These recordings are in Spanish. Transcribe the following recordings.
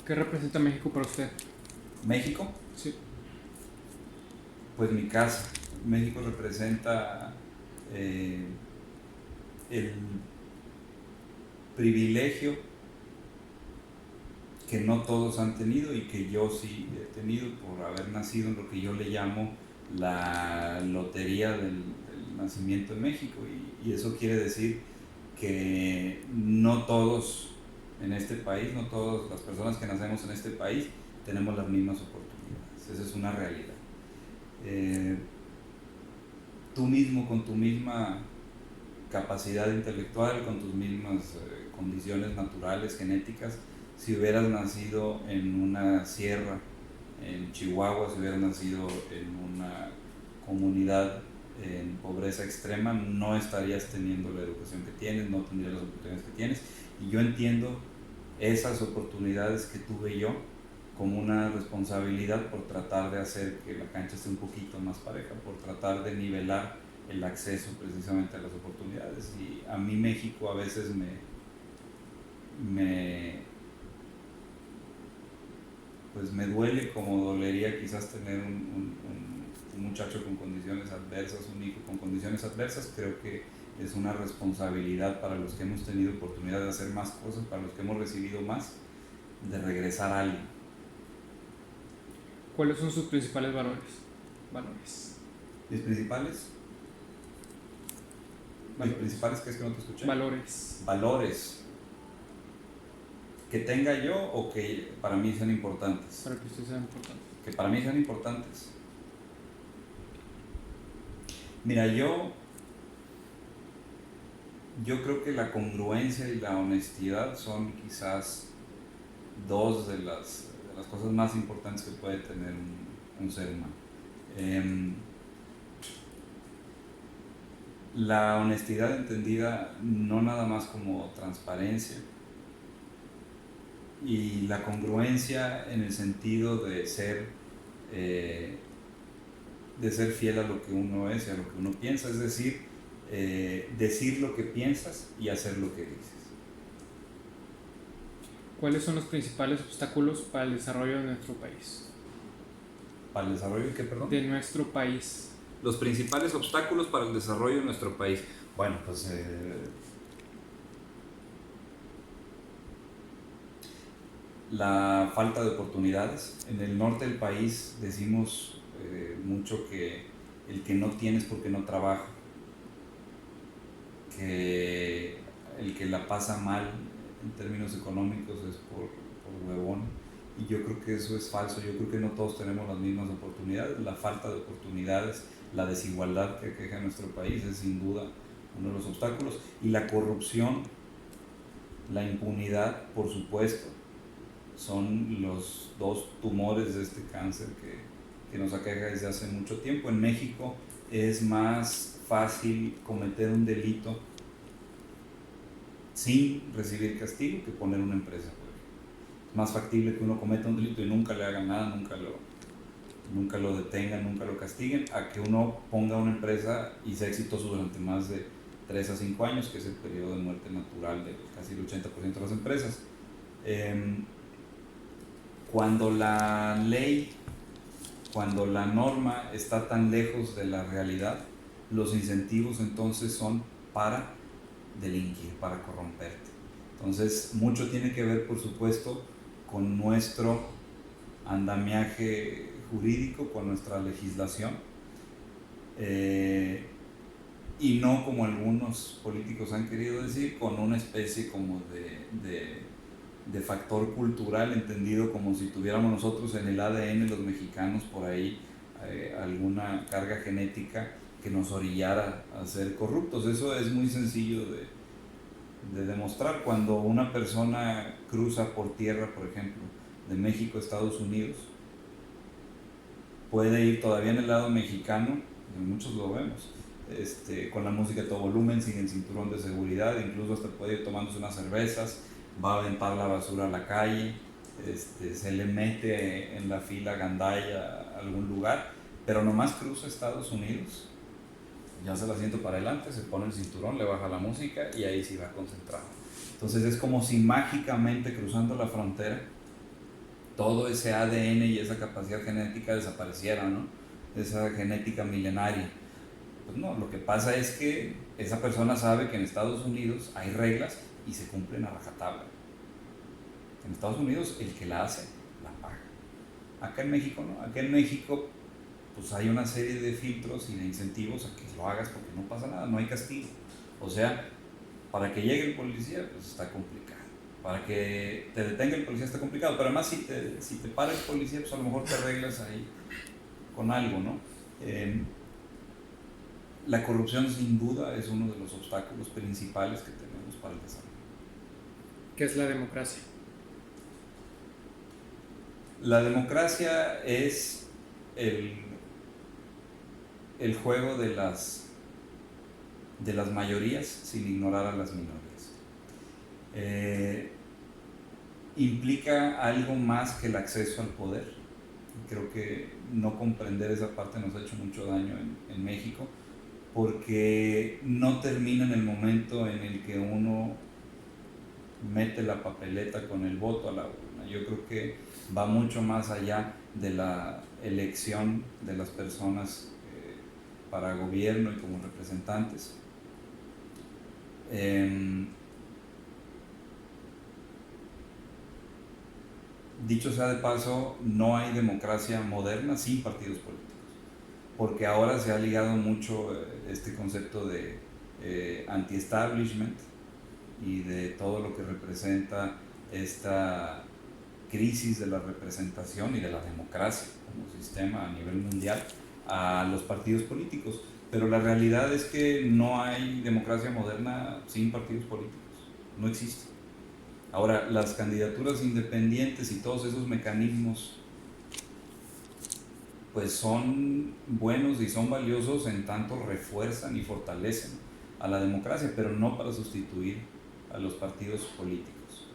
¿Qué representa México para usted? México, Sí. pues mi casa. México representa el privilegio que no todos han tenido y que yo sí he tenido por haber nacido en lo que yo le llamo la lotería del nacimiento en México. Y eso quiere decir que no todos en este país, no todas las personas que nacemos en este país tenemos las mismas oportunidades. Esa es una realidad. Eh, Tú mismo, con tu misma capacidad intelectual, con tus mismas condiciones naturales, genéticas, si hubieras nacido en una sierra, en Chihuahua, si hubieras nacido en una comunidad en pobreza extrema, no estarías teniendo la educación que tienes, no tendrías las oportunidades que tienes. Y yo entiendo esas oportunidades que tuve yo como una responsabilidad por tratar de hacer que la cancha esté un poquito más pareja, por tratar de nivelar el acceso precisamente a las oportunidades. Y a mí México a veces me, pues me duele como dolería quizás tener un muchacho con condiciones adversas, un hijo con condiciones adversas. Creo que es una responsabilidad para los que hemos tenido oportunidad de hacer más cosas, para los que hemos recibido más, de regresar a alguien. ¿Cuáles son sus principales valores? Valores. Mis principales, mis Valores. principales, ¿qué es que no te escuché? Valores. Valores que tenga yo o que para mí sean importantes. Para que usted sea importante. Que para mí sean importantes. Mira, yo creo que la congruencia y la honestidad son quizás dos de las cosas más importantes que puede tener un ser humano. La honestidad entendida no nada más como transparencia, y la congruencia en el sentido de ser fiel a lo que uno es y a lo que uno piensa, es decir, decir lo que piensas y hacer lo que dices. ¿Cuáles son los principales obstáculos para el desarrollo de nuestro país? ¿Para el desarrollo de qué, perdón? De nuestro país. Los principales obstáculos para el desarrollo de nuestro país. Bueno, pues la falta de oportunidades. En el norte del país decimos mucho que el que no tiene es porque no trabaja, que el que la pasa mal en términos económicos es por huevón, y yo creo que eso es falso. Yo creo que no todos tenemos las mismas oportunidades. La falta de oportunidades, la desigualdad que aqueja nuestro país es sin duda uno de los obstáculos, y la corrupción, la impunidad, por supuesto, son los dos tumores de este cáncer que nos aqueja desde hace mucho tiempo. En México es más fácil cometer un delito sin recibir castigo que poner una empresa. Es más factible que uno cometa un delito y nunca le hagan nada, nunca lo detengan, nunca lo castiguen, a que uno ponga una empresa y sea exitoso durante más de 3 a 5 años, que es el periodo de muerte natural de casi el 80% de las empresas. Cuando la ley, cuando la norma está tan lejos de la realidad, los incentivos entonces son para delinquir, para corromperte. Entonces, mucho tiene que ver, por supuesto, con nuestro andamiaje jurídico, con nuestra legislación, y no, como algunos políticos han querido decir, con una especie como de factor cultural, entendido como si tuviéramos nosotros en el ADN, los mexicanos, por ahí alguna carga genética que nos orillara a ser corruptos. Eso es muy sencillo de demostrar. Cuando una persona cruza por tierra, por ejemplo, de México a Estados Unidos, puede ir todavía en el lado mexicano, y muchos lo vemos, con la música a todo volumen, sin el cinturón de seguridad, incluso hasta puede ir tomándose unas cervezas, va a aventar la basura a la calle, se le mete en la fila gandaya a algún lugar, pero nomás cruza Estados Unidos, ya se el asiento para adelante, se pone el cinturón, le baja la música y ahí sí va concentrado. Entonces es como si mágicamente, cruzando la frontera, todo ese ADN y esa capacidad genética desapareciera, ¿no? Esa genética milenaria. Pues no, lo que pasa es que esa persona sabe que en Estados Unidos hay reglas y se cumplen a rajatabla. En Estados Unidos el que la hace, la paga. Acá en México no, acá en México pues hay una serie de filtros y de incentivos a que lo hagas porque no pasa nada, no hay castigo. O sea, para que llegue el policía, pues está complicado. Para que te detenga el policía está complicado, pero además si te para el policía, pues a lo mejor te arreglas ahí con algo, ¿no? La corrupción sin duda es uno de los obstáculos principales que tenemos para el desarrollo. ¿Qué es la democracia? La democracia es el, el juego de las mayorías sin ignorar a las minorías. Implica algo más que el acceso al poder. Creo que no comprender esa parte nos ha hecho mucho daño en México, porque no termina en el momento en el que uno mete la papeleta con el voto a la urna. Yo creo que va mucho más allá de la elección de las personas para gobierno y como representantes. Dicho sea de paso, no hay democracia moderna sin partidos políticos, porque ahora se ha ligado mucho este concepto de anti-establishment y de todo lo que representa esta crisis de la representación y de la democracia como sistema a nivel mundial a los partidos políticos. Pero la realidad es que no hay democracia moderna sin partidos políticos, no existe. Ahora, las candidaturas independientes y todos esos mecanismos pues son buenos y son valiosos en tanto refuerzan y fortalecen a la democracia, pero no para sustituir a los partidos políticos.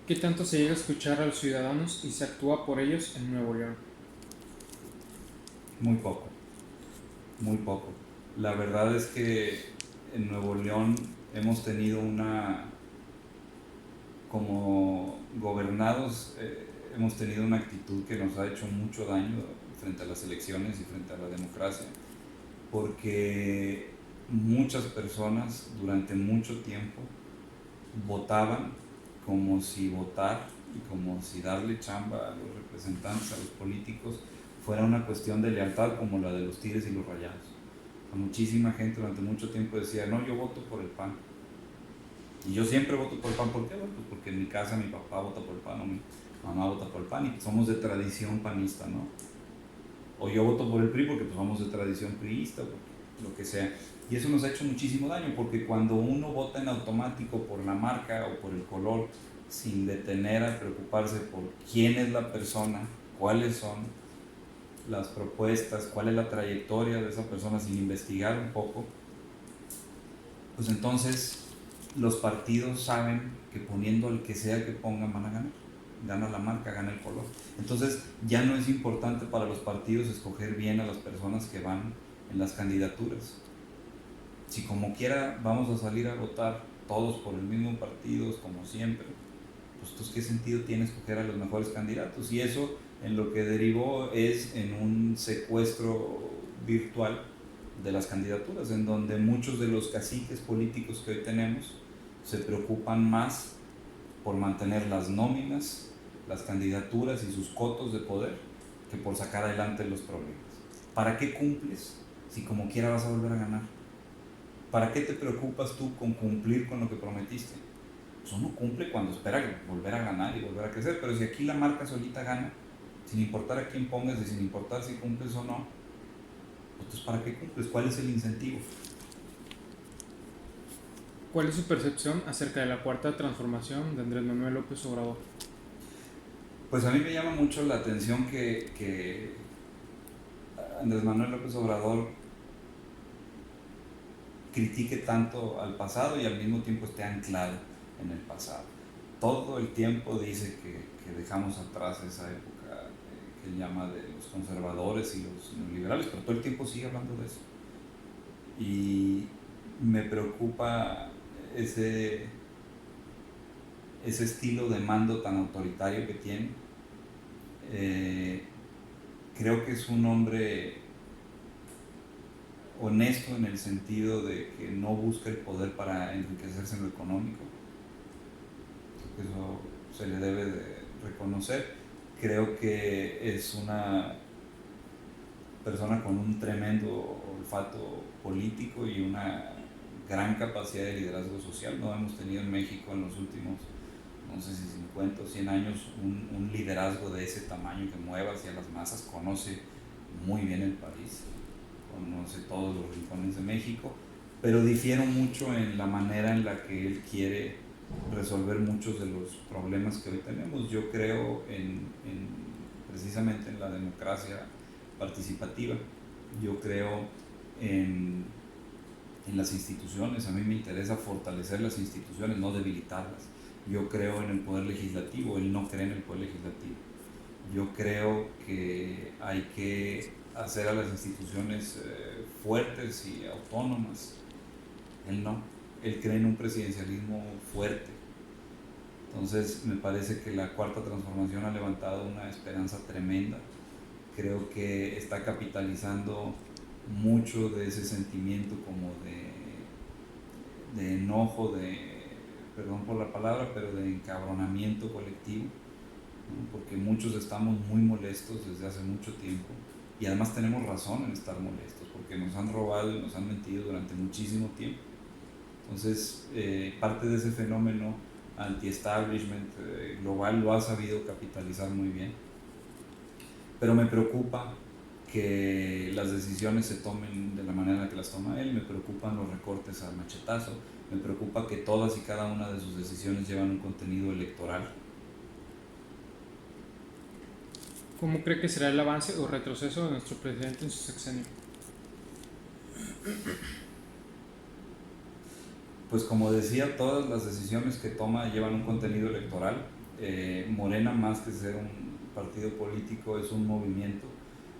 ¿Qué tanto se llega a escuchar a los ciudadanos y se actúa por ellos en Nuevo León? Muy poco, muy poco. La verdad es que en Nuevo León hemos tenido como gobernados, hemos tenido una actitud que nos ha hecho mucho daño frente a las elecciones y frente a la democracia, porque muchas personas durante mucho tiempo votaban como si votar y como si darle chamba a los representantes, a los políticos, fuera una cuestión de lealtad como la de los Tigres y los Rayados. Muchísima gente durante mucho tiempo decía, no, yo voto por el PAN. Y yo siempre voto por el PAN. ¿Por qué? Bueno, pues porque en mi casa mi papá vota por el PAN o mi mamá vota por el PAN y somos de tradición panista, ¿no? O yo voto por el PRI porque pues somos de tradición priista, lo que sea. Y eso nos ha hecho muchísimo daño, porque cuando uno vota en automático por la marca o por el color, sin detener a preocuparse por quién es la persona, cuáles son las propuestas, cuál es la trayectoria de esa persona, sin investigar un poco, pues entonces los partidos saben que poniendo al que sea que pongan van a ganar. Gana la marca, gana el color. Entonces ya no es importante para los partidos escoger bien a las personas que van en las candidaturas. Si como quiera vamos a salir a votar todos por el mismo partido, como siempre, pues entonces ¿qué sentido tiene escoger a los mejores candidatos? Y eso en lo que derivó es en un secuestro virtual de las candidaturas, en donde muchos de los caciques políticos que hoy tenemos se preocupan más por mantener las nóminas, las candidaturas y sus cotos de poder, que por sacar adelante los problemas. ¿Para qué cumples si como quiera vas a volver a ganar? ¿Para qué te preocupas tú con cumplir con lo que prometiste? Pues uno cumple cuando espera volver a ganar y volver a crecer, pero si aquí la marca solita gana, sin importar a quién pongas y sin importar si cumples o no, pues entonces ¿para qué cumples? ¿Cuál es el incentivo? ¿Cuál es su percepción acerca de la cuarta transformación de Andrés Manuel López Obrador? Pues a mí me llama mucho la atención que Andrés Manuel López Obrador critique tanto al pasado y al mismo tiempo esté anclado en el pasado. Todo el tiempo dice que dejamos atrás esa época que él llama de los conservadores y los neoliberales, pero todo el tiempo sigue hablando de eso. Y me preocupa ese estilo de mando tan autoritario que tiene. Creo que es un hombre honesto en el sentido de que no busca el poder para enriquecerse en lo económico. Eso se le debe de reconocer. Creo que es una persona con un tremendo olfato político y una gran capacidad de liderazgo social. No hemos tenido en México en los últimos, no sé si 50 o 100 años, un liderazgo de ese tamaño que mueva hacia las masas. Conoce muy bien el país, conoce todos los rincones de México, pero difiere mucho en la manera en la que él quiere resolver muchos de los problemas que hoy tenemos. Yo creo precisamente en la democracia participativa. Yo creo en las instituciones. A mí me interesa fortalecer las instituciones, no debilitarlas. Yo creo en el poder legislativo, él no cree en el poder legislativo. Yo creo que hay que hacer a las instituciones fuertes y autónomas. Él no. Él cree en un presidencialismo fuerte. Entonces me parece que la Cuarta Transformación ha levantado una esperanza tremenda. Creo que está capitalizando mucho de ese sentimiento como de enojo, perdón por la palabra, pero de encabronamiento colectivo, ¿no? Porque muchos estamos muy molestos desde hace mucho tiempo y además tenemos razón en estar molestos porque nos han robado y nos han mentido durante muchísimo tiempo. Entonces, parte de ese fenómeno anti-establishment global lo ha sabido capitalizar muy bien. Pero me preocupa que las decisiones se tomen de la manera en la que las toma él, me preocupan los recortes al machetazo, me preocupa que todas y cada una de sus decisiones llevan un contenido electoral. ¿Cómo cree que será el avance o retroceso de nuestro presidente en su sexenio? Pues como decía, todas las decisiones que toma llevan un contenido electoral. Morena, más que ser un partido político, es un movimiento.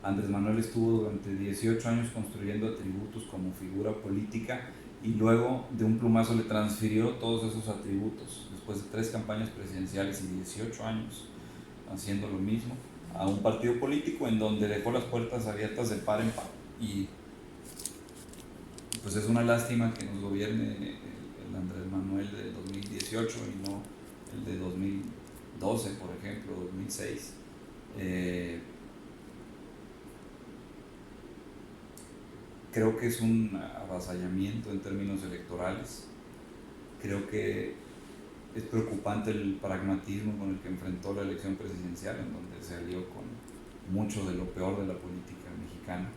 Andrés Manuel estuvo durante 18 años construyendo atributos como figura política y luego de un plumazo le transfirió todos esos atributos, después de 3 campañas presidenciales y 18 años haciendo lo mismo, a un partido político en donde dejó las puertas abiertas de par en par. Y pues es una lástima que nos gobierne el Andrés Manuel de 2018 y no el de 2012, por ejemplo, 2006. Creo que es un avasallamiento en términos electorales. Creo que es preocupante el pragmatismo con el que enfrentó la elección presidencial, en donde se alió con mucho de lo peor de la política mexicana.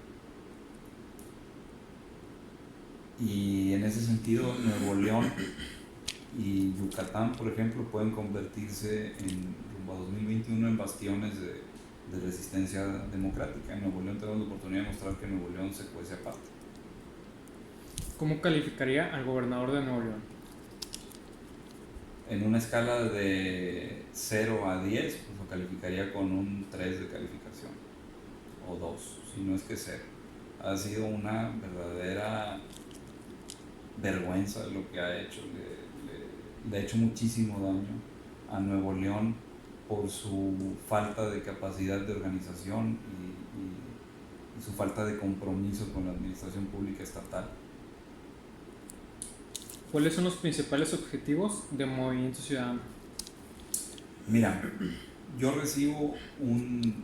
Y en ese sentido, Nuevo León y Yucatán, por ejemplo, pueden convertirse rumbo a 2021 en bastiones de resistencia democrática. En Nuevo León tenemos la oportunidad de mostrar que Nuevo León se cuece aparte. ¿Cómo calificaría al gobernador de Nuevo León? En una escala de 0 a 10, pues lo calificaría con un 3 de calificación, o 2, si no es que 0. Ha sido una verdadera vergüenza lo que ha hecho. Le ha hecho muchísimo daño a Nuevo León por su falta de capacidad de organización y su falta de compromiso con la administración pública estatal. ¿Cuáles son los principales objetivos de Movimiento Ciudadano? Mira, yo recibo un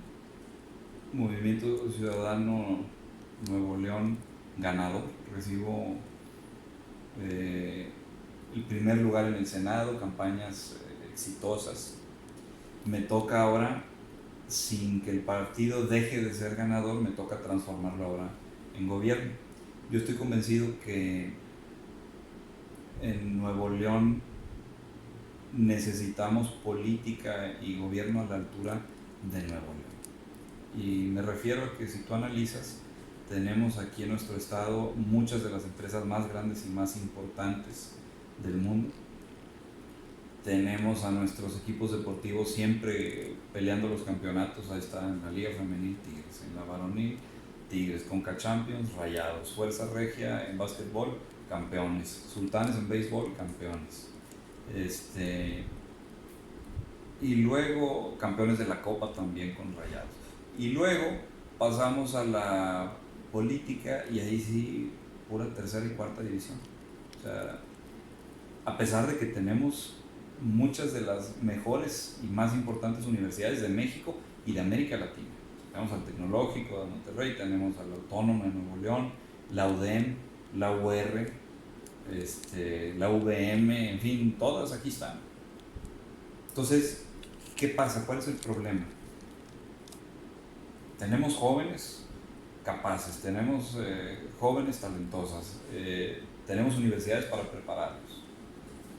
Movimiento Ciudadano Nuevo León ganador. Recibo el primer lugar en el Senado, campañas exitosas. Me toca ahora, sin que el partido deje de ser ganador, me toca transformarlo ahora en gobierno. Yo estoy convencido que en Nuevo León necesitamos política y gobierno a la altura de Nuevo León. Y me refiero a que si tú analizas, tenemos aquí en nuestro estado muchas de las empresas más grandes y más importantes del mundo. Tenemos a nuestros equipos deportivos siempre peleando los campeonatos. Ahí está en la Liga Femenil Tigres, en la Varonil Tigres, Conca Champions, Rayados, Fuerza Regia en básquetbol, campeones, Sultanes en béisbol, campeones. y luego campeones de la Copa también con Rayados. Y luego pasamos a la política y ahí sí, pura tercera y cuarta división. O sea, a pesar de que tenemos muchas de las mejores y más importantes universidades de México y de América Latina. Tenemos al Tecnológico de Monterrey, tenemos al Autónomo de Nuevo León, la UDEM, la UR, la UVM, en fin, todas aquí están. Entonces, ¿qué pasa? ¿Cuál es el problema? Tenemos jóvenes capaces, tenemos jóvenes talentosas, tenemos universidades para prepararlos.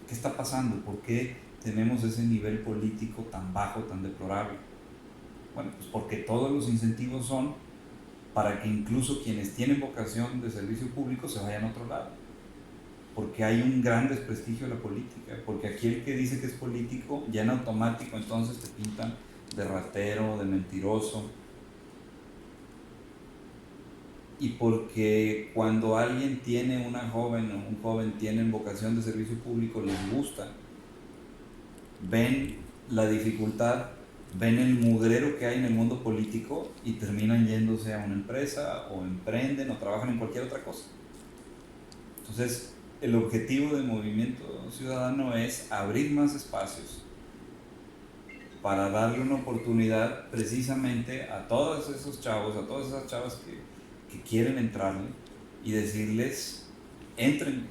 ¿Qué está pasando? ¿Por qué tenemos ese nivel político tan bajo, tan deplorable? Bueno, pues porque todos los incentivos son para que incluso quienes tienen vocación de servicio público se vayan a otro lado. Porque hay un gran desprestigio de la política, porque aquí el que dice que es político, ya en automático entonces te pintan de ratero, de mentiroso. Y porque cuando alguien tiene una joven o un joven tienen vocación de servicio público, les gusta, ven la dificultad, ven el mugrero que hay en el mundo político y terminan yéndose a una empresa o emprenden o trabajan en cualquier otra cosa. Entonces, el objetivo del Movimiento Ciudadano es abrir más espacios para darle una oportunidad precisamente a todos esos chavos, a todas esas chavas que quieren entrarle y decirles, éntrale.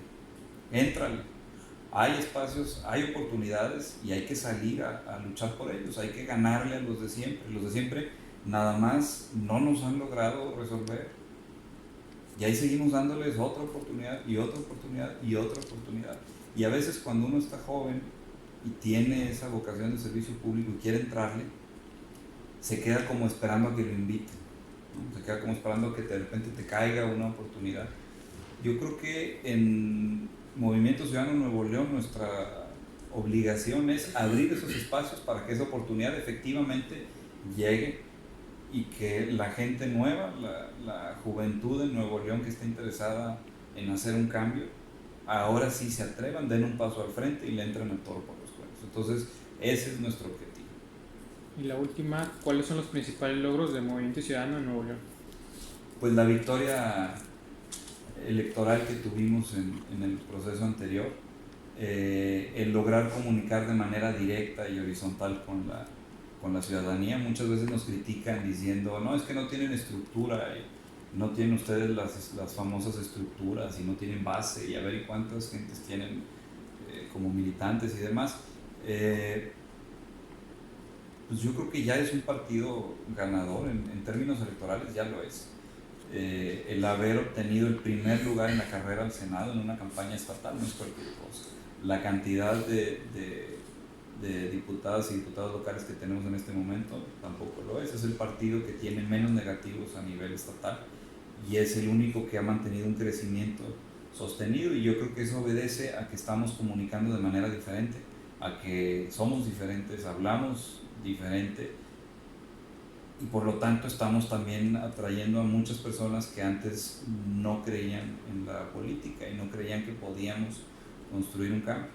Hay espacios, hay oportunidades y hay que salir a luchar por ellos, hay que ganarle a los de siempre. Los de siempre nada más no nos han logrado resolver. Y ahí seguimos dándoles otra oportunidad y otra oportunidad y otra oportunidad. Y a veces cuando uno está joven y tiene esa vocación de servicio público y quiere entrarle, se queda como esperando a que lo inviten, ¿no? Se queda como esperando a que de repente te caiga una oportunidad. Yo creo que en Movimiento Ciudadano Nuevo León nuestra obligación es abrir esos espacios para que esa oportunidad efectivamente llegue y que la gente nueva, la juventud de Nuevo León que está interesada en hacer un cambio, ahora sí se atrevan, den un paso al frente y le entren al toro por los cuernos. Entonces, ese es nuestro objetivo. Y la última, ¿cuáles son los principales logros del Movimiento Ciudadano en Nuevo León? Pues la victoria electoral que tuvimos en el proceso anterior, el lograr comunicar de manera directa y horizontal con la ciudadanía. Muchas veces nos critican diciendo, no, es que no tienen estructura, no tienen ustedes las famosas estructuras y no tienen base, y a ver y cuántas gentes tienen como militantes y demás. Pues yo creo que ya es un partido ganador en términos electorales, ya lo es. El haber obtenido el primer lugar en la carrera al Senado en una campaña estatal no es cualquier cosa. La cantidad de diputadas y diputados locales que tenemos en este momento tampoco lo es. Es el partido que tiene menos negativos a nivel estatal y es el único que ha mantenido un crecimiento sostenido, y yo creo que eso obedece a que estamos comunicando de manera diferente, a que somos diferentes, hablamos diferente, y por lo tanto estamos también atrayendo a muchas personas que antes no creían en la política y no creían que podíamos construir un cambio.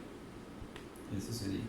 Ese sería.